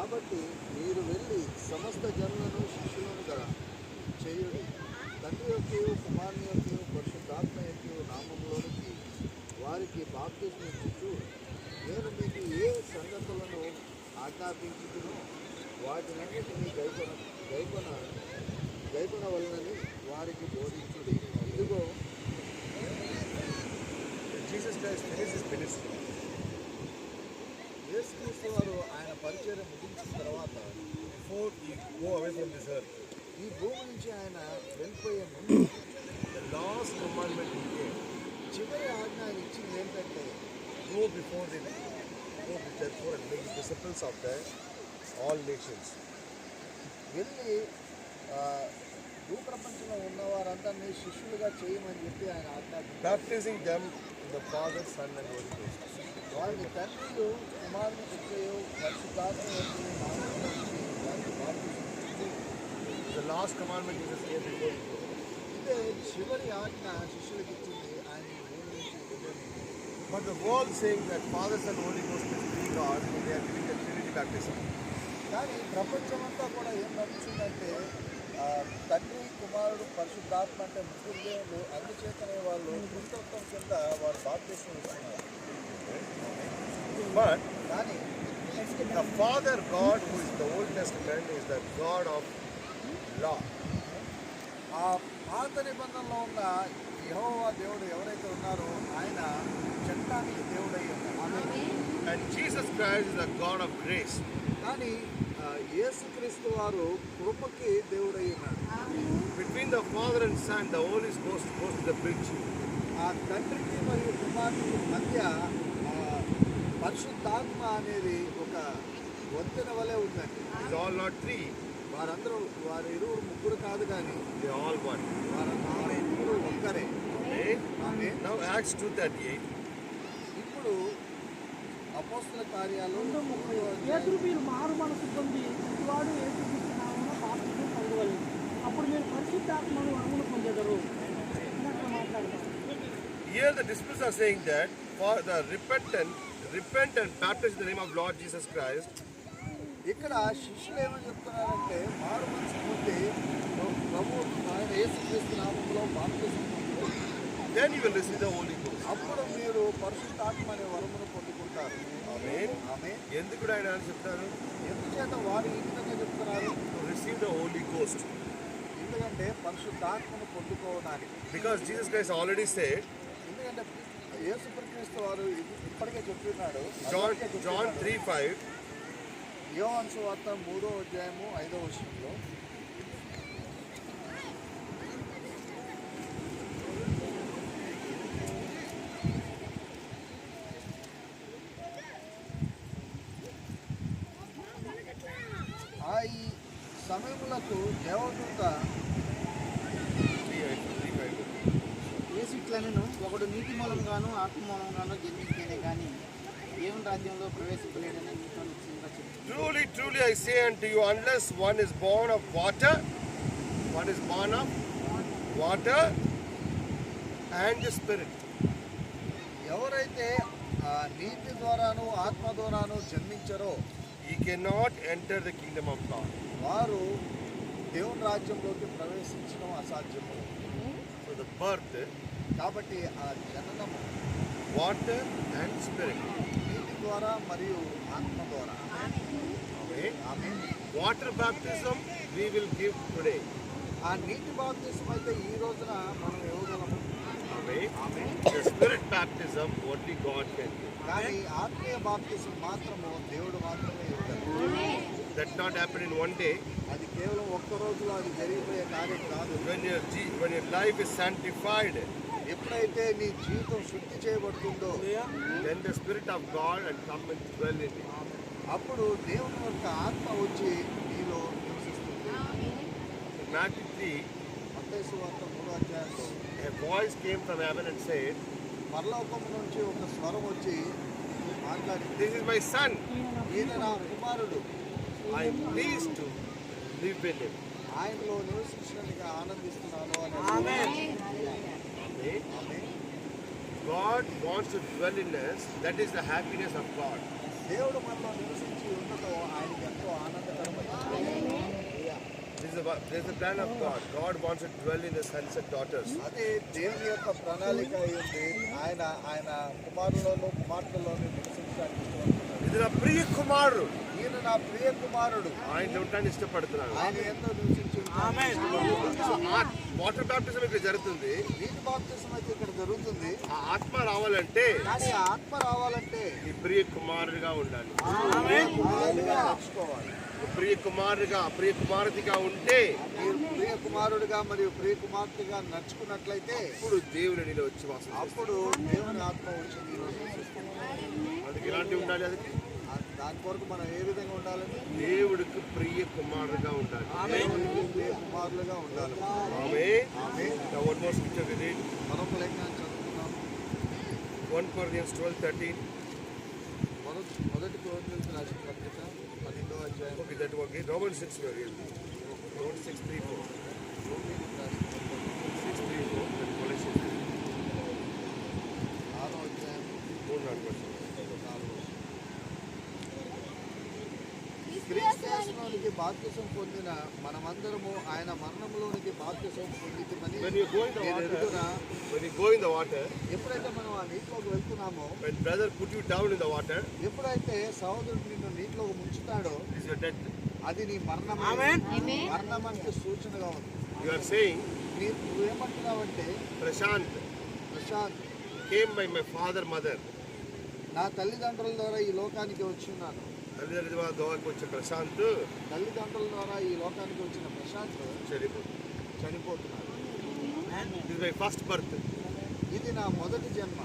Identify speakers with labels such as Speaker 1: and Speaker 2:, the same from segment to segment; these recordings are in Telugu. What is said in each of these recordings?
Speaker 1: కాబట్టి మీరు వెళ్ళి సమస్త జనులను శిష్యులుగా చేయుడి, తండ్రి యొక్క కుమారుని యొక్క పరిశుద్ధాత్మ యొక్క నామంలోనికి వారికి బాప్తిస్మం ఇచ్చుచు, నేను మీకు ఏ సంగతులను ఆజ్ఞాపించుతునో వాటినన్నిటినీ గైకొనవలనని వారికి బోధించుడి. ఇదిగో
Speaker 2: Jesus Christ finished his ministry.
Speaker 1: యేసుక్రీస్తు వారు ఆయన పరిచర్య ముగించిన తర్వాత,
Speaker 2: Before he go away from this earth,
Speaker 1: ఈ భూమి నుంచి ఆయన వెళ్ళిపోయే ముందు
Speaker 2: the last commandment he gave,
Speaker 1: చివరి ఆజ్ఞ ఆయన ఇచ్చింది ఏంటంటే,
Speaker 2: go before therefore and make disciples of the all nations.
Speaker 1: వెళ్ళి భూప్రపంచంలో ఉన్న వారందరినీ శిష్యులుగా చేయమని చెప్పి ఆయన ఆజ్ఞాపించారు.
Speaker 2: Baptizing them in the Father, Son and Holy Ghost.
Speaker 1: వారిని తండ్రియు కుమారుని పుత్రయు పరిశుద్ధాత్మ యొక్క నామములో వారికి బాప్తిసం ఇచ్చి,
Speaker 2: The last commandment Jesus gave before he goes.
Speaker 1: ఇదే చివరి ఆజ్ఞ శిష్యులకు ఇచ్చింది ఆయన ఈ భూమి నుంచి వెళ్ళిపోయింది.
Speaker 2: But the world saying that Father, Son, Holy Ghost is three God, and they are giving the Trinity baptism.
Speaker 1: కానీ ప్రపంచమంతా కూడా ఏం నడుస్తుందంటే, తండ్రి కుమారుడు పరిశుద్ధాత్మ అంటే ముగ్గురు దేవుళ్ళు, అందుచేతనే వాళ్ళు క్రిస్తత్వం కింద వారు బాప్తిసం ఇస్తున్నారు.
Speaker 2: But
Speaker 1: కానీ
Speaker 2: the Father God, who is the Old Testament, is the God of law.
Speaker 1: ఆ పాత నిబంధనలో ఉన్న యెహోవా దేవుడు ఎవరైతే ఉన్నారో ఆయన చట్టానికి దేవుడై ఉన్నారు.
Speaker 2: And Jesus Christ is the God of grace.
Speaker 1: కానీ యేసుక్రీస్తు వారు కృపకి దేవుడై ఉన్నారు.
Speaker 2: Between the Father and Son, the Holy Ghost goes to the bridge.
Speaker 1: ఆ తండ్రికి మరియు కుమారునికి మధ్య పరిశుద్ధాత్మ అనేది ఒక వంతెన వలె ఉందండి.
Speaker 2: It's all not three,
Speaker 1: వారందరూ వారి ఇరువురు ముగ్గురు కాదు, కానీ
Speaker 2: they are all one.
Speaker 1: వారి ఇరువురు ఒక్కరే.
Speaker 2: Okay?
Speaker 1: ఆమేన్.
Speaker 2: Now Acts 2:38.
Speaker 1: ఇప్పుడు అపోస్తల కార్యాలు
Speaker 3: పేతురు మీరు మారు మనసు పొంది ప్రతివాడు యేసుక్రీస్తు నామమున బాప్తిసం పొందవలెను, అప్పుడు మీరు పరిశుద్ధాత్మను వరమును పొందెదరు. అక్కడ మాట్లాడతారు.
Speaker 2: Here the disciples are saying that for the repent and baptize in the name of Lord Jesus Christ.
Speaker 1: ఇక్కడ శిష్యులు ఏమని చెప్తున్నారంటే, మారు మనసు పొంది ప్రభు ఆయన యేసుక్రీస్తు నామములో బాప్తిసం పొంది,
Speaker 2: Then you will receive the Holy Ghost.
Speaker 1: అప్పుడు మీరు పరిశుద్ధాత్మ అనే వరమును పొందుకుంటారు.
Speaker 2: Amen.
Speaker 1: ఆమేన్.
Speaker 2: ఎందుకు ఆయన చెప్తారు?
Speaker 1: ఎందుచేత వారు ఈ విధంగా చెప్తున్నారు?
Speaker 2: To receive the Holy Ghost.
Speaker 1: ఎందుకంటే పరిశుద్ధాత్మను పొందుకోవడానికి.
Speaker 2: Because Jesus Christ already said,
Speaker 1: ఎందుకంటే యేసుక్రీస్తు వారు ఇప్పటికే చెప్తున్నాడు.
Speaker 2: John 3:5,
Speaker 1: యోహాను సువార్త 3వ అధ్యాయము 5వ వచనంలో, ఈ సమయములకు దేవదూత
Speaker 2: 3:5.
Speaker 4: యేసుట్లనను ఒకడు నీటి మూలంగాను ఆత్మ మూలంగాను జన్మిస్తేనే కానీ దేవుని రాజ్యంలో ప్రవేశించలేడని మీతో నిశ్చయంగా చెప్తున్నాను.
Speaker 2: Truly, truly I say unto you, unless one is born of water and the Spirit.
Speaker 1: ఎవరైతే నీటి ద్వారాను ఆత్మ ద్వారాను జన్మించారో
Speaker 2: He cannot enter the kingdom of God.
Speaker 1: వారు దేవుని రాజ్యంలోకి ప్రవేశించడం అసాధ్యము.
Speaker 2: So the birth,
Speaker 1: కాబట్టి ఆ జననము
Speaker 2: water and Spirit.
Speaker 1: నీటి ద్వారా మరియు ఆత్మ ద్వారా.
Speaker 2: Amen.
Speaker 1: Amen.
Speaker 2: Water baptism we will give today.
Speaker 1: ఆ నీటి బాప్తిసం అయితే ఈ రోజున మనం ఇవ్వగలము.
Speaker 2: Amen.
Speaker 1: Amen.
Speaker 2: The Spirit baptism only God can give.
Speaker 1: కానీ ఆత్మీయ బాప్తిసం మాత్రము దేవుడు మాత్రమే ఇవ్వగలరు.
Speaker 2: That not happen in one day.
Speaker 1: అది కేవలం ఒక్క రోజులో అది జరిగిపోయే కార్యం కాదు.
Speaker 2: When your life is sanctified,
Speaker 1: ఎప్పుడైతే నీ జీవితం శుద్ధి చేయబడుతుందో,
Speaker 2: then the Spirit of God and come and dwell in you.
Speaker 1: అప్పుడు దేవుని యొక్క ఆత్మ వచ్చి నీలో నివసిస్తుంది.
Speaker 2: In Matthew 3,
Speaker 1: మత్తయి సువార్త 3వ అధ్యాయంలో
Speaker 2: a voice came from heaven and said,
Speaker 1: పరలోకం నుంచి ఒక స్వరం వచ్చి మాట్లాడింది,
Speaker 2: "This is my son.
Speaker 1: ఈయన నా కుమారుడు,
Speaker 2: I am pleased to live in him."
Speaker 1: ఆయనలో నివసించినందుకు ఆనందిస్తున్నాను అని.
Speaker 2: Amen.
Speaker 1: Amen.
Speaker 2: God wants to dwell in us. That is the happiness of God.
Speaker 1: దేవుడు మనలో నివసించి ఉండటం ఆయనకి ఎంతో ఆనందకరమైంది.
Speaker 2: There's a plan of God. God wants to dwell in the sons and daughters.
Speaker 1: అది దేవుని యొక్క ప్రణాళిక అయింది. ఆయన కుమారులను కుమార్తెలను నివసించడానికి ఇష్టపడుతున్నాడు.
Speaker 2: ఇది నా ప్రియ కుమారుడు,
Speaker 1: ఈయన నా ప్రియ కుమారుడు,
Speaker 2: ఆయన ఉండటానికి ఇష్టపడుతున్నాడు.
Speaker 1: ఆయన ఎంతో నివసించి
Speaker 2: వాటర్ బాప్టిజం ఇక్కడ జరుగుతుంది.
Speaker 1: నీటి బాప్తిజం అయితే ఇక్కడ జరుగుతుంది.
Speaker 2: ఆ ఆత్మ రావాలంటే,
Speaker 1: కానీ ఆ ఆత్మ రావాలంటే
Speaker 2: ఈ ప్రియ కుమారుడిగా ఉండాలి.
Speaker 1: ఆయనగా నడుచుకోవాలి.
Speaker 2: ప్రియ కుమారుడిగా, ప్రియ కుమార్తెగా ఉంటే,
Speaker 1: మీరు ప్రియ కుమారుడిగా మరియు ప్రియ కుమార్తెగా నడుచుకున్నట్లయితే
Speaker 2: ఇప్పుడు దేవుని నీలో వచ్చి వాసం.
Speaker 1: అప్పుడు దేవుని ఆత్మ వచ్చి నీలో నివసిస్తుంది.
Speaker 2: అందుకే ఇలాంటివి ఉండాలి. అందుకే
Speaker 1: దాని కొరకు మనం ఏ విధంగా ఉండాలని,
Speaker 2: దేవుడికి ప్రియ కుమారుడిగా ఉండాలి.
Speaker 1: దేవునికి ప్రియ కుమారులుగా ఉండాలి.
Speaker 2: ఆమేన్. Now one more scripture we read.
Speaker 1: మరొక లేఖనాన్ని చదువుతున్నాం.
Speaker 2: 1 Corinthians 12:13.
Speaker 1: మొదటి కొరింథీయులకు రాసిన పత్రిక 12వ అధ్యాయం.
Speaker 2: Okay, that one. Okay. Romans 6 we read. Romans 6:3-4.
Speaker 1: రోమీయులకు రాసిన పత్రిక
Speaker 2: 6:3-4. Then Colossians
Speaker 1: 6వ అధ్యాయం
Speaker 2: 4:4.
Speaker 1: క్రీస్తులోనికి బాప్తిసం పొందిన మనమందరము ఆయన మరణంలోనికి బాప్తిసం పొందితమని
Speaker 2: When you go in the
Speaker 1: నేను
Speaker 2: water,
Speaker 1: ఎరుగుదునా?
Speaker 2: when you go in the water,
Speaker 1: ఎప్పుడైతే మనం ఆ నీటిలోకి వెళ్తున్నామో,
Speaker 2: when brother put you down in the water,
Speaker 1: ఎప్పుడైతే సహోదరుడు నిన్ను నీటిలోకి ముంచుతాడో
Speaker 2: is your death.
Speaker 1: అది నీ మరణం. మరణానికి సూచనగా ఉంది.
Speaker 2: You are saying,
Speaker 1: నువ్వేమంటున్నావంటే,
Speaker 2: Prashant
Speaker 1: Prashanth,
Speaker 2: came by my father, mother.
Speaker 1: నా తల్లిదండ్రుల ద్వారా ఈ లోకానికి వచ్చి ఉన్నాను.
Speaker 2: తల్లిదండ్రుల ద్వారా వచ్చే ప్రశాంత్
Speaker 1: తల్లిదండ్రుల ద్వారా ఈ లోకానికి వచ్చిన Prashanth చనిపోతున్నాడు.
Speaker 2: This is my first birth.
Speaker 1: ఇది నా మొదటి జన్మ.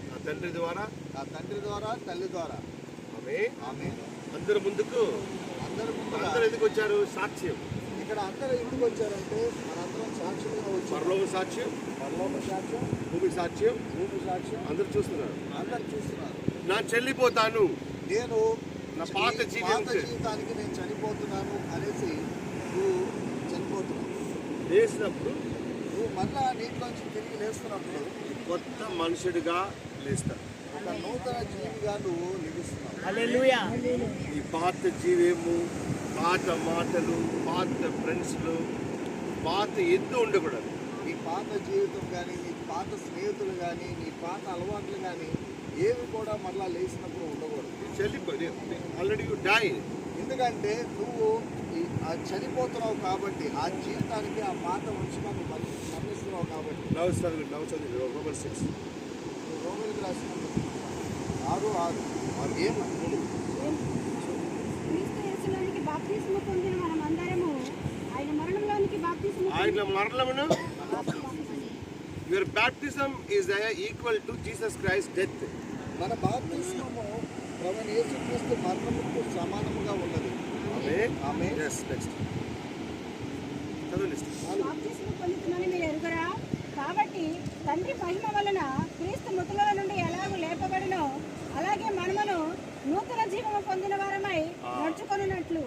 Speaker 2: నా తండ్రి ద్వారా,
Speaker 1: నా తండ్రి ద్వారా, తల్లి ద్వారా. ఆమె
Speaker 2: అందరు ముందుకు,
Speaker 1: అందరి ముందు
Speaker 2: అందరు ఎందుకు వచ్చారు? సాక్ష్యం.
Speaker 1: ఇక్కడ అందరూ ఎందుకు వచ్చారంటే మనందరం సాక్షులుగా వచ్చారు.
Speaker 2: పరలోక సాక్ష్యం,
Speaker 1: పరలోక సాక్ష్యం,
Speaker 2: భూమి సాక్ష్యం,
Speaker 1: భూమి సాక్ష్యం.
Speaker 2: అందరు చూస్తున్నారు.
Speaker 1: అందరు చూస్తున్నారు.
Speaker 2: నా చెల్లిపోతాను,
Speaker 1: నేను
Speaker 2: నా పాత
Speaker 1: జీవితానికి నేను చనిపోతున్నాను అనేసి నువ్వు చనిపోతున్నావు.
Speaker 2: లేచినప్పుడు
Speaker 1: నువ్వు మళ్ళా నీటిలోంచి తిరిగి లేస్తున్నప్పుడు
Speaker 2: కొత్త మనుషుడిగా లేస్తావు.
Speaker 1: ఒక నూతన జీవిగా నువ్వు నిలుస్తున్నావు.
Speaker 2: ఈ పాత జీవేము, పాత మాటలు, పాత ఫ్రెండ్స్లు, పాత ఎద్దు ఉండకూడదు.
Speaker 1: నీ పాత జీవితం కానీ, నీ పాత స్నేహితులు కానీ, నీ పాత అలవాట్లు కానీ ఏవి కూడా మళ్ళా లేచినప్పుడు ఉండకూడదు.
Speaker 2: చెల్లిపోయి ఆల్రెడీ యూ డై.
Speaker 1: ఎందుకంటే నువ్వు చనిపోతున్నావు కాబట్టి, ఆ జీవితానికి ఆ పాత మనుషులను మరణిస్తున్నావు కాబట్టి.
Speaker 2: చదువు రోమన్స్ 6.
Speaker 1: రోమిలకు రాసిన 6:6 ఏమని?
Speaker 2: ఆయన మరణమును, your baptism is equal to Jesus Christ death.
Speaker 1: మన బాప్తిస్మము ప్రభువైన యేసుక్రీస్తు మరణముకు సమానముగా ఉన్నది. ఆమేన్.
Speaker 2: Yes, next. చదవండి.
Speaker 5: కాబట్టి తండ్రి మహిమ వలన క్రీస్తు మృతుల నుండి ఎలాగూ లేపబడినో అలాగే మనమును నూతన జీవము పొందిన వారమై నడుచుకొనున్నట్లు.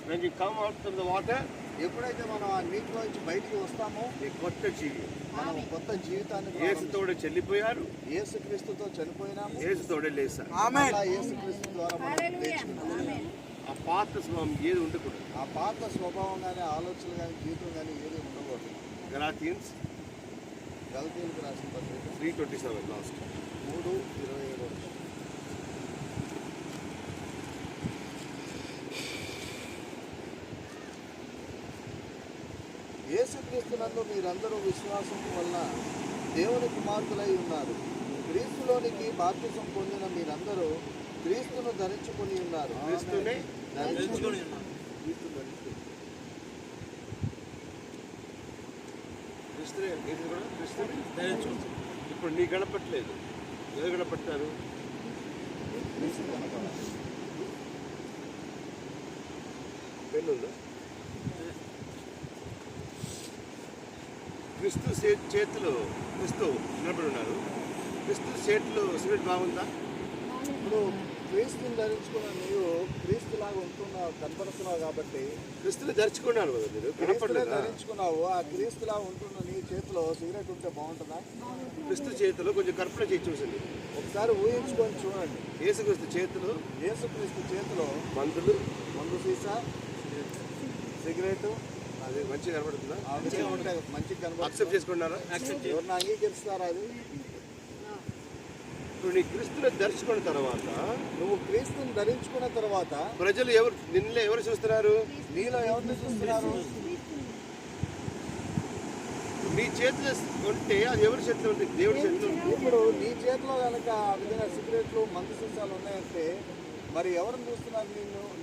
Speaker 2: When you come out from the water,
Speaker 1: ఎప్పుడైతే మనం ఆ నీటిలో నుంచి బయటికి వస్తామో
Speaker 2: ఈ కొత్త జీవి.
Speaker 1: మనం కొత్త జీవితాన్ని
Speaker 2: యేసుతోడే చెల్లిపోయారు,
Speaker 1: యేసుక్రీస్తుతో చనిపోయినాము,
Speaker 2: యేసుతోడే లేసారు.
Speaker 1: మళ్ళా యేసుక్రీస్తు ద్వారా మనం లేచుకున్నాము.
Speaker 2: ఆ పాత స్వభావం ఏది ఉండకూడదు.
Speaker 1: ఆ పాత స్వభావం కానీ, ఆలోచనలు కానీ, జీవితం కానీ ఏది ఉండకూడదు.
Speaker 2: గలాతియన్స్
Speaker 1: గలతీయులకు రాసిన పత్రిక
Speaker 2: 3:27 లాస్ట్.
Speaker 1: 3:27. యేసుక్రీస్తునందు మీరందరూ విశ్వాసం వలన దేవుని కుమార్తెలై ఉన్నారు. క్రీస్తులోనికి బాప్తిసం పొందిన మీరందరూ క్రీస్తును ధరించుకొని ఉన్నారు.
Speaker 2: క్రీస్తునే
Speaker 1: ధరించుకొని ఉన్నారు.
Speaker 2: ఇప్పుడు నీ గణపట్లేదు, ఎవరు గణపట్టారు? పెన్నుందా? క్రిస్తు చేతిలో క్రిస్తు నిలబడి ఉన్నారు. క్రిస్తు చేతిలో సిగరెట్ బాగుందా?
Speaker 1: ఇప్పుడు క్రీస్తుని ధరించుకున్న నీవు క్రీస్తులాగా ఉంటున్నావు, కనపడుతున్నావు కాబట్టి
Speaker 2: క్రిస్తుని ధరించుకున్నారు కదా మీరు, కనపడలేదా?
Speaker 1: ధరించుకున్నావు. ఆ క్రీస్తులా ఉంటున్న నీ చేతిలో సిగరెట్ ఉంటే బాగుంటుందా?
Speaker 2: క్రిస్తు చేతిలో కొంచెం కర్పణ చేసి చూసింది.
Speaker 1: ఒకసారి ఊహించుకొని చూడండి.
Speaker 2: యేసుక్రీస్తు చేతులు
Speaker 1: యేసుక్రీస్తు చేతిలో
Speaker 2: మందులు,
Speaker 1: మందు సీసా, సిగరెట్
Speaker 2: అది మంచిగా కనబడుతుందా?
Speaker 1: ఆ విధంగా ఉంటాయి, మంచిగా
Speaker 2: అక్సెప్ట్
Speaker 1: కనబడుతుంది.
Speaker 2: చేసుకున్నారా?
Speaker 1: ఎవరిని అంగీకరిస్తారా అది?
Speaker 2: ఇప్పుడు నీ క్రీస్తుని దర్శించుకున్న తర్వాత
Speaker 1: నువ్వు క్రీస్తుని ధరించుకున్న తర్వాత
Speaker 2: ప్రజలు నిన్నే ఎవరు చూస్తున్నారు?
Speaker 1: నీలో ఎవరిని చూస్తున్నారు?
Speaker 2: నీ చేతిలో ఉంటే అది ఎవరి చేతిలో ఉంది? దేవుడి చేతిలో ఉంది.
Speaker 1: ఇప్పుడు నీ చేతిలో కనుక ఆ విధంగా సిగరెట్లు, మందు సీసాలు ఉన్నాయంటే మరి ఎవరిని చూస్తున్నారు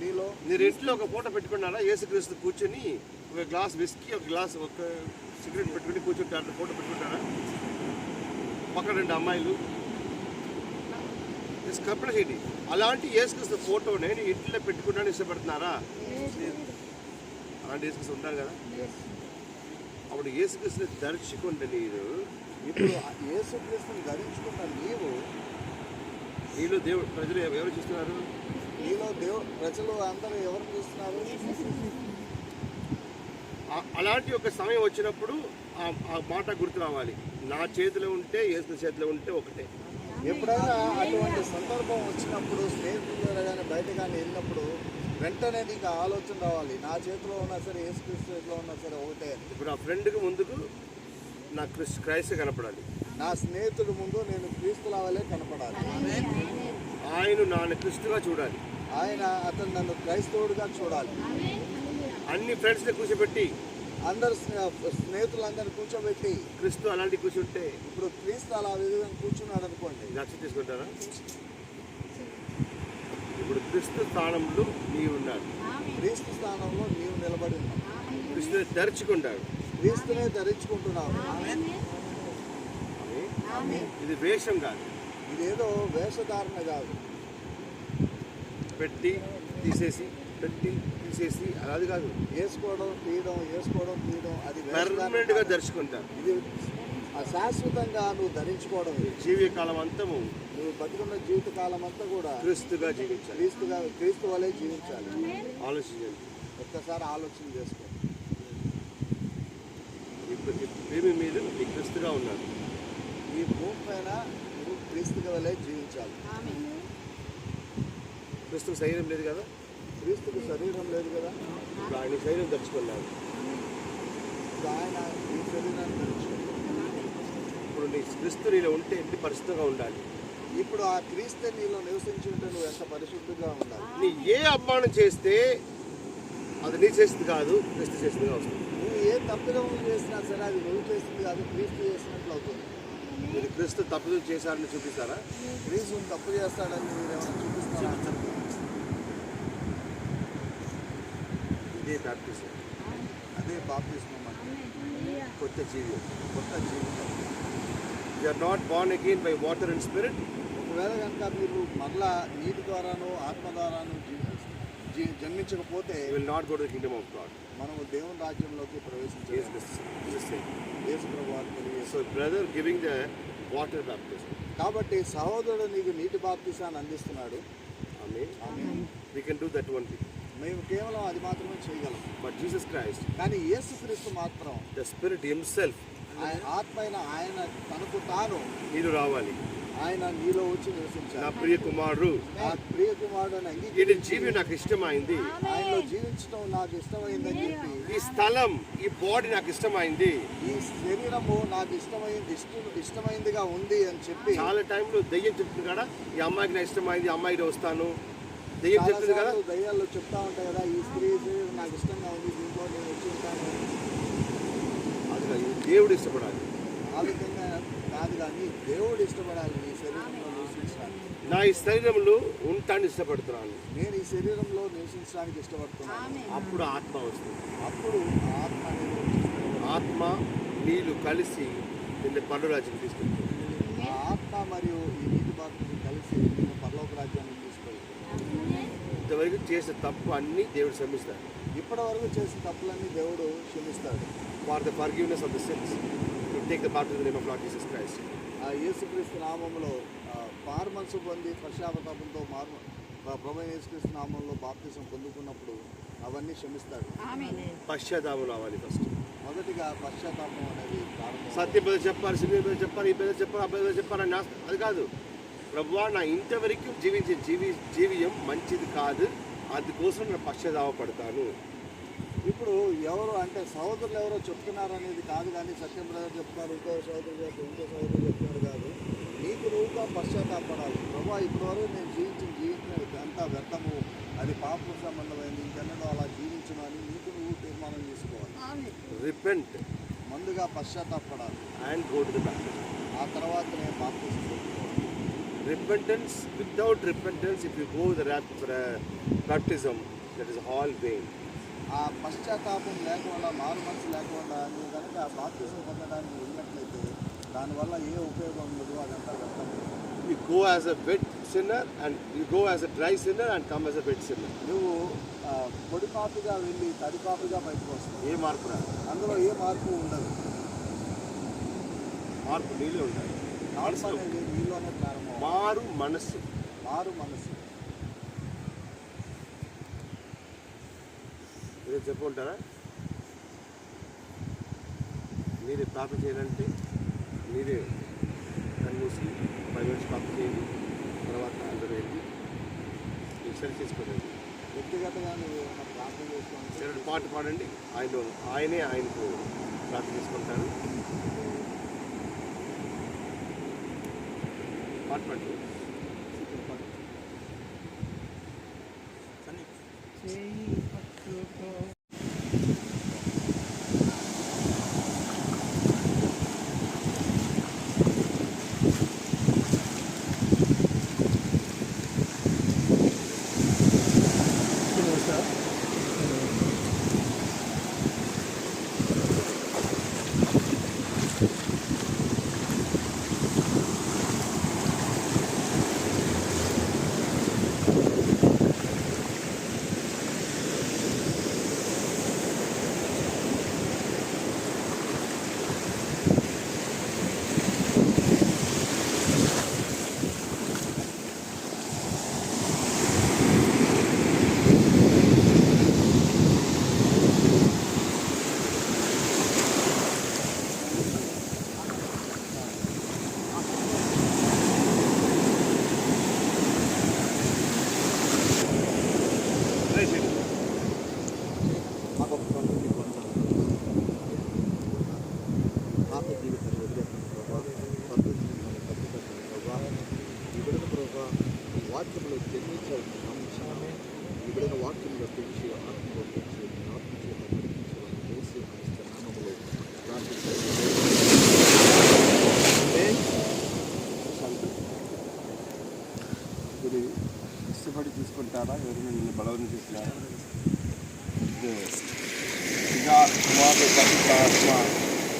Speaker 1: నీలో?
Speaker 2: మీరు ఇంట్లో ఒక ఫోటో పెట్టుకున్నారా? యేసుక్రీస్తు కూర్చొని ఒక గ్లాస్ విస్కీ, ఒక సిగరెట్ పెట్టుకుని కూర్చుంటారు, ఫోటో పెట్టుకుంటారా? పక్కన 2 అమ్మాయిలు, కల్పన చేయండి. అలాంటి యేసుక్రీస్తు ఫోటోని నీ ఇంట్లో పెట్టుకుంటాను ఇష్టపడుతున్నారా? అలాంటి యేసుక్రీస్తు ఉంటారు కదా. అప్పుడు యేసుక్రీస్తుని దర్శించుకుంటే
Speaker 1: ఇప్పుడు యేసుక్రీస్తుని ధరించుకున్న
Speaker 2: నీలో దేవుడు ప్రజలు ఎవరు చూస్తున్నారు?
Speaker 1: నీలో ప్రజలు అందరూ ఎవరిని చూస్తున్నారు?
Speaker 2: అలాంటి ఒక సమయం వచ్చినప్పుడు ఆ మాట గుర్తు రావాలి. నా చేతిలో ఉంటే యేసు చేతిలో ఉంటే ఒకటే.
Speaker 1: ఎప్పుడైనా అటువంటి సందర్భం వచ్చినప్పుడు స్నేహితులు కానీ బయట కానీ వెళ్ళినప్పుడు వెంటనే నీకు ఆలోచన రావాలి, నా చేతిలో ఉన్నా సరే యేసుక్రీస్తు చేతిలో ఉన్నా సరే ఒకటే.
Speaker 2: ఇప్పుడు నా ఫ్రెండ్కి ముందుకు నా క్రైస్తు కనపడాలి,
Speaker 1: నా స్నేహితుడి ముందు నేను క్రీస్తులావలే కనపడాలి,
Speaker 2: ఆయన నాన్న క్రీస్తుగా చూడాలి,
Speaker 1: అతను నన్ను క్రైస్తవుడిగా చూడాలి.
Speaker 2: అన్ని ఫ్రెండ్స్ని కూర్చోబెట్టి
Speaker 1: అందరు స్నేహితులందరినీ కూర్చోబెట్టి
Speaker 2: క్రీస్తు అలాంటి కూర్చుంటే
Speaker 1: ఇప్పుడు క్రీస్తు అలా విధంగా కూర్చున్నాడు అనుకోండి,
Speaker 2: లక్ష్యం తీసుకుంటారా? ఇప్పుడు క్రీస్తు స్థానంలో నీవు ఉన్నాడు,
Speaker 1: క్రీస్తు స్థానంలో నీవు నిలబడి ఉన్నావు,
Speaker 2: క్రీస్తుని ధరించుకుంటాడు,
Speaker 1: క్రీస్తునే ధరించుకుంటున్నావు.
Speaker 2: ఇది వేషం కాదు,
Speaker 1: ఇదేదో వేషధారణ కాదు.
Speaker 2: పెట్టి తీసేసి అది కాదు.
Speaker 1: వేసుకోవడం తీయడం అది
Speaker 2: పర్మనెంట్ గా ధరించుకుంటారు.
Speaker 1: ఇది శాశ్వతంగా నువ్వు ధరించుకోవడం.
Speaker 2: జీవితకాలం అంతము
Speaker 1: నువ్వు బతుకున్న జీవితకాలం అంతా కూడా
Speaker 2: క్రీస్తుగా జీవించాలి,
Speaker 1: క్రీస్తు వలె జీవించాలి.
Speaker 2: ఆలోచించండి,
Speaker 1: ఒక్కసారి ఆలోచన చేసుకో.
Speaker 2: ఇప్పుడు భూమి మీద నీ క్రీస్తుగా ఉన్నారు,
Speaker 1: ఈ భూమి పైన నువ్వు క్రీస్తు వలె జీవించాలి.
Speaker 2: క్రీస్తుకు శరీరం లేదు కదా,
Speaker 1: క్రీస్తుకు శరీరం లేదు కదా,
Speaker 2: ఇప్పుడు ఆయన శరీరం ధరించుకున్నాడు,
Speaker 1: ఆయన ఈ శరీరాన్ని ధరించుకుంటాడు.
Speaker 2: ఇప్పుడు నీ క్రీస్తు నీలో ఉంటే ఎన్ని పరిశుద్ధంగా ఉండాలి.
Speaker 1: ఇప్పుడు ఆ క్రీస్తు నీలో నివసించి ఉంటే నువ్వు ఎంత పరిశుద్ధంగా ఉండాలి.
Speaker 2: నీ ఏ అభిమానం చేస్తే అది నీ చేసింది కాదు, క్రీస్తు చేసిందిగా వస్తుంది.
Speaker 1: నువ్వు ఏ తప్పిదం చేసినా సరే అది నువ్వు చేసింది కాదు, క్రీస్తు చేసినట్లు అవుతుంది.
Speaker 2: మీరు క్రీస్తు తప్పుదం చేశారని చూపిస్తారా?
Speaker 1: క్రీస్తు తప్పు చేస్తాడని మీరు ఏమైనా చూపిస్తారా?
Speaker 2: ఇదే బాప్టిజం,
Speaker 1: అదే బాప్తిస్మం అంటే
Speaker 2: కొత్త జీవితం.
Speaker 1: జీవితం.
Speaker 2: You are not born again by water and spirit.
Speaker 1: ఒకవేళ కనుక మీరు మరలా నీటి ద్వారాను ఆత్మ ద్వారాను జన్మించకపోతే
Speaker 2: you will not go to the kingdom of God.
Speaker 1: మనము దేవుని రాజ్యంలోకి ప్రవేశించలేము. యేసు ప్రభువారు తెలియజేశారు.
Speaker 2: So brother giving the water baptism.
Speaker 1: కాబట్టి సహోదరుడు నీకు నీటి బాప్తిసాన్ని అందిస్తున్నాడు.
Speaker 2: ఆమేన్. We can do that one thing.
Speaker 1: మేము కేవలం అది మాత్రమే చేయగలం.
Speaker 2: But Jesus Christ,
Speaker 1: కానీ యేసుక్రీస్తు మాత్రం
Speaker 2: the Spirit Himself,
Speaker 1: ఆయన ఆత్మైన ఆయన తనకు తాను
Speaker 2: నీలో రావాలి.
Speaker 1: ఆయన నీలో వచ్చి
Speaker 2: నా
Speaker 1: నివసించాలి.
Speaker 2: ప్రియ కుమారుడు,
Speaker 1: ఆ ప్రియ కుమారుడు
Speaker 2: ఈ జీవి నాకు ఇష్టమైంది,
Speaker 1: ఆయనలో జీవించడం నాకు ఇష్టమైందని చెప్పి
Speaker 2: ఈ స్థలం, ఈ బాడీ నాకు ఇష్టమైంది,
Speaker 1: ఈ శరీరము నాకు ఇష్టమైందిగా ఉంది అని చెప్పి
Speaker 2: చాలా టైంలో దెయ్యం చెప్తుంది కదా, ఈ అమ్మాయికి నాకు ఇష్టమైంది, అమ్మాయికి వస్తాను, దెయ్యం చెప్తుంది కదా.
Speaker 1: దయ్యాల్లో చెప్తా ఉంటాయి కదా, ఈ స్త్రీ శరీరం నాకు ఇష్టంగా ఉంది, దీంట్లో నేను వచ్చి ఉంటాను.
Speaker 2: అది కాదు, ఇది దేవుడు ఇష్టపడాలి.
Speaker 1: ఆ విధంగా కాదు, కానీ దేవుడు ఇష్టపడాలి ఈ శరీరంలో నివసించడానికి.
Speaker 2: నా ఈ శరీరంలో ఉంటాను ఇష్టపడుతున్నాను,
Speaker 1: నేను ఈ శరీరంలో నివసించడానికి ఇష్టపడుతున్నాను.
Speaker 2: అప్పుడు ఆత్మ వస్తుంది.
Speaker 1: అప్పుడు ఆత్మ అనేది
Speaker 2: ఆత్మ నీళ్ళు కలిసి నిన్ను పరలోకరాజ్యానికి తీసుకెళ్తుంది.
Speaker 1: ఆ ఆత్మ మరియు ఈ నీటి బాధని కలిసి నేను పరలోక రాజ్యానికి తీసుకెళ్తాను.
Speaker 2: ఇంతవరకు చేసే తప్పు అన్నీ దేవుడు క్షమిస్తాడు.
Speaker 1: ఇప్పటి వరకు చేసిన తప్పులన్నీ దేవుడు క్షమిస్తాడు.
Speaker 2: For the forgiveness of the sins, you take the baptism in the name of Lord Jesus Christ.
Speaker 1: ఆ యేసుక్రీస్తు నామంలో మారుమనసు పొంది పశ్చాత్తాపంతో ప్రభు యేసుక్రీస్తు నామంలో బాప్తిసం పొందుకున్నప్పుడు అవన్నీ క్షమిస్తాడు.
Speaker 2: పశ్చాత్తాపం రావాలి ఫస్ట్.
Speaker 1: మొదటిగా పశ్చాత్తాపం అనేది ప్రారంభం.
Speaker 2: సత్య పెద్ద చెప్పాలి, సినిమా పెద్ద చెప్పాలి, ఈ పెద్ద చెప్పాలి, ఆ పెద్ద చెప్పాలి అని అది కాదు. ప్రభువా నా ఇంతవరకు జీవించే జీవియం మంచిది కాదు, అందుకోసం నేను పశ్చాత్తాపపడతాను.
Speaker 1: ఇప్పుడు ఎవరు అంటే సహోదరులు ఎవరో చెప్తున్నారు అనేది కాదు, కానీ సత్యం బ్రదర్ చెప్తున్నారు, ఇంకో సహోదరులు చెప్తున్నారు కాదు. నీకు నువ్వుగా పశ్చాత్తాపడాలి. ప్రభా ఇప్పటివరకు నేను జీవించిన అంతా వ్యర్థము, అది పాపకు సంబంధమైంది, ఇంకెన్నడూ అలా జీవించను అని నీకు నువ్వు తీర్మానం చేసుకోవాలి.
Speaker 2: రిపెంట్,
Speaker 1: ముందుగా పశ్చాత్తాపడాలి
Speaker 2: and go to the baptism.
Speaker 1: ఆ తర్వాత నేను బాప్తిజం తీసుకోవాలి.
Speaker 2: Repentance, without repentance, if you go the baptism, that is all vain.
Speaker 1: ఆ పశ్చాత్తాపం లేకుండా, మారు మనసు లేకుండా నువ్వు కనుక ఆ బాప్తిజం పొందడానికి వెళ్ళినట్లయితే దానివల్ల ఏ ఉపయోగం ఉండదు, అదంతా వ్యర్థం.
Speaker 2: You go as a wet sinner and you go as a dry sinner and come as a wet sinner.
Speaker 1: నువ్వు పొడి పాపిగా వెళ్ళి తడి పాపిగా బయటకు వస్తావు.
Speaker 2: ఏ మార్పు రాదు,
Speaker 1: అందులో ఏ మార్పు ఉండదు.
Speaker 2: మార్పు నీళ్ళే ఉండాలి.
Speaker 1: మార్పు అనేది నీలోనే ప్రారంభం.
Speaker 2: మారు మనస్సు. మీరు చెప్పుకుంటారా? మీరే ప్రార్థన చేయాలంటే మీరే కన్నుసి 5 minutes ప్రార్థన చేయండి, తర్వాత అందరూ వెళ్ళి మీరు సరి చేసుకోండి.
Speaker 1: వ్యక్తిగతంగా నువ్వు ఏమైనా ప్రార్థన చేసుకోవాలి,
Speaker 2: సరే పాట పాడండి, ఆయనే ఆయనకు ప్రార్థన చేసుకుంటారు. పాట పాడండి.
Speaker 1: పాత జీవితాన్ని వదిలేస్తాను ప్రభావ, కొత్త జీవితాన్ని కట్టుకుంటాను ప్రభావ. ఈ బిడ్డను ప్రభావ ఈ వాక్యంలో జన్మించాలని నమ్ముతున్నాను. ఈ బిడ్డను వాక్యంలో పెంచి ఆత్మలో పెంచి ఆత్మచేత నడిపించాలని చేసి నామములో ప్రార్థించాలి.
Speaker 2: ఇది ఇష్టపడి తీసుకుంటారా? ఎవరైనా నిన్ను బలవంతం చేస్తున్నారా? పితా, కుమారుడు, పరిశుద్ధ ఆత్మ,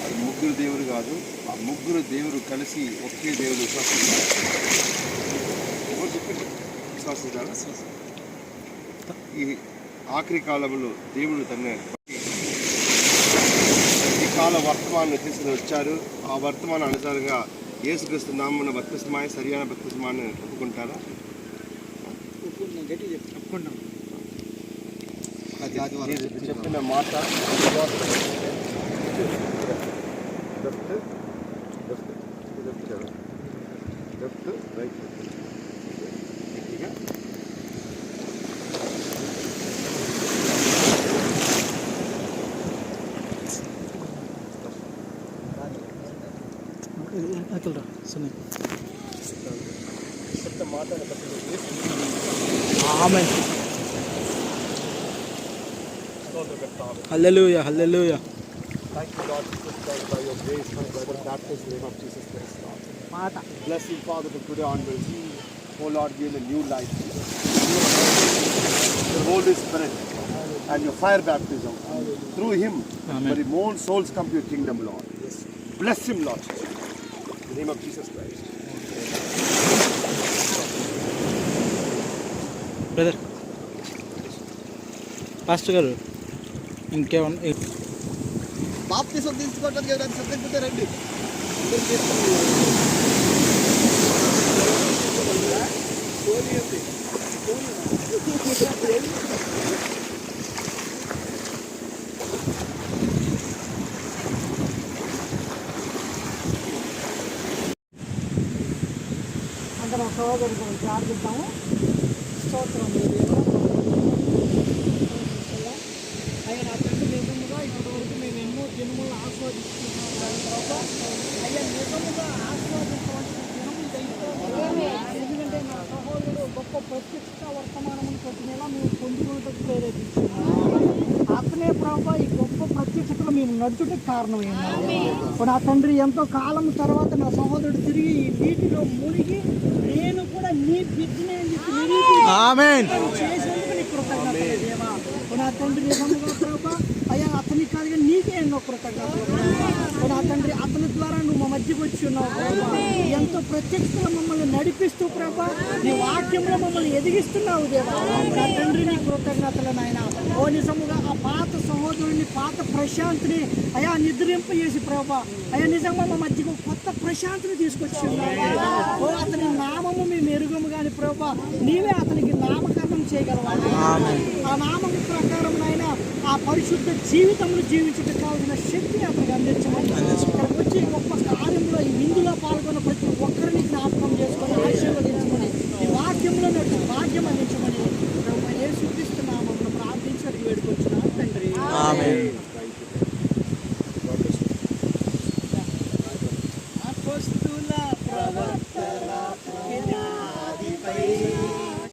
Speaker 2: అది ముగ్గురు దేవుడు కాదు, ఆ ముగ్గురు దేవుడు కలిసి ఒకే దేవుడు విశ్వసిస్తారు. ఎవరు చెప్పండి, విశ్వసిస్తారా? ఈ ఆఖరి కాలంలో దేవుడు తన ఈ కాల వర్తమానం తీసుకుని వచ్చారు. ఆ వర్తమానం అనుసారంగా యేసుక్రీస్తు నామమున బప్తిస్మాన్ని, సరియైన బప్తిస్మాన్ని ఒప్పుకుంటారా?
Speaker 4: ఒప్పుకున్నాం.
Speaker 2: మీరు చెప్పిన మాట లెఫ్ట్ రైట్ గట్టిగా
Speaker 3: హల్లెలూయా, హల్లెలూయా.
Speaker 2: Thank you, Lord Jesus Christ, by your grace, my brother, baptized in the name of Jesus Christ, Lord. Bless him, Father, for today onwards. Oh Lord, give him a new life. Your Holy Spirit and your fire baptism. Through him, very more souls come to your kingdom, Lord. Bless him, Lord. In the name of Jesus Christ.
Speaker 3: Brother, pastor గారు ఇంకేమన్నా
Speaker 1: బాప్తిజం తీసుకోవడానికి ఎవరైనా సిద్ధంగా రండి.
Speaker 3: అంటే మా సహోదరుడు మనం ప్రార్థిద్దాము. స్తోత్రం అయ్యా నా తండ్రి, నిజముగా ఇప్పటి వరకు మేము ఎన్నో జన్మలను ఆస్వాదిస్తున్నాం ప్రభా. అయ్యా నిజముగా ఆస్వాదించవలసిన జనం ఇదైతే, ఎందుకంటే నా సహోదరుడు గొప్ప ప్రత్యక్ష వర్తమానమును ప్రతి నెల మేము పొందుకున్నట్టు ప్రేరేపిస్తున్నాం. అతనే ప్రభా ఈ గొప్ప ప్రత్యక్షతలో మేము నడుచుటకు కారణమైంది. నా తండ్రి, ఎంతో కాలం తర్వాత నా సహోదరుడు తిరిగి ఈ నీటిలో మునిగి నేను కూడా నీ బిడ్డనే అని చెప్పి చేసేందుకు నీ కృతజ్ఞతలు దేవా. నా తండ్రి, నిజముగా ప్రభా అయ్యా అతనికి కాదు కానీ నీకే ఎన్నో కృతజ్ఞతలు. నా తండ్రి, అతని ద్వారా నువ్వు మా మధ్యకి వచ్చి ఉన్నావు ప్రభా. ఎంతో ప్రత్యక్షతలో మమ్మల్ని నడిపిస్తూ ప్రభా నీ వాక్యంలో మమ్మల్ని ఎదిగిస్తున్నావు దేవా. నా తండ్రి, నీ కృతజ్ఞతలు నాయన. ఓ నిజముగా ఆ పాత సహోదరుని, పాత ప్రశాంతిని అయా నిద్రింపజేసి ప్రభా అయ్యా నిజంగా మా మధ్యకు కొత్త ప్రశాంతిని తీసుకొచ్చి ఉన్నావు. ఓ అతని నామము మేము ఎరుగము కానీ ప్రభా నీవే అతనికి నామకరణం చేయగలవాలి. ఆ నామము ప్రకారం నాయన ఆ పరిశుద్ధ జీవితంలో జీవించడానికి కావాల్సిన శక్తిని అతను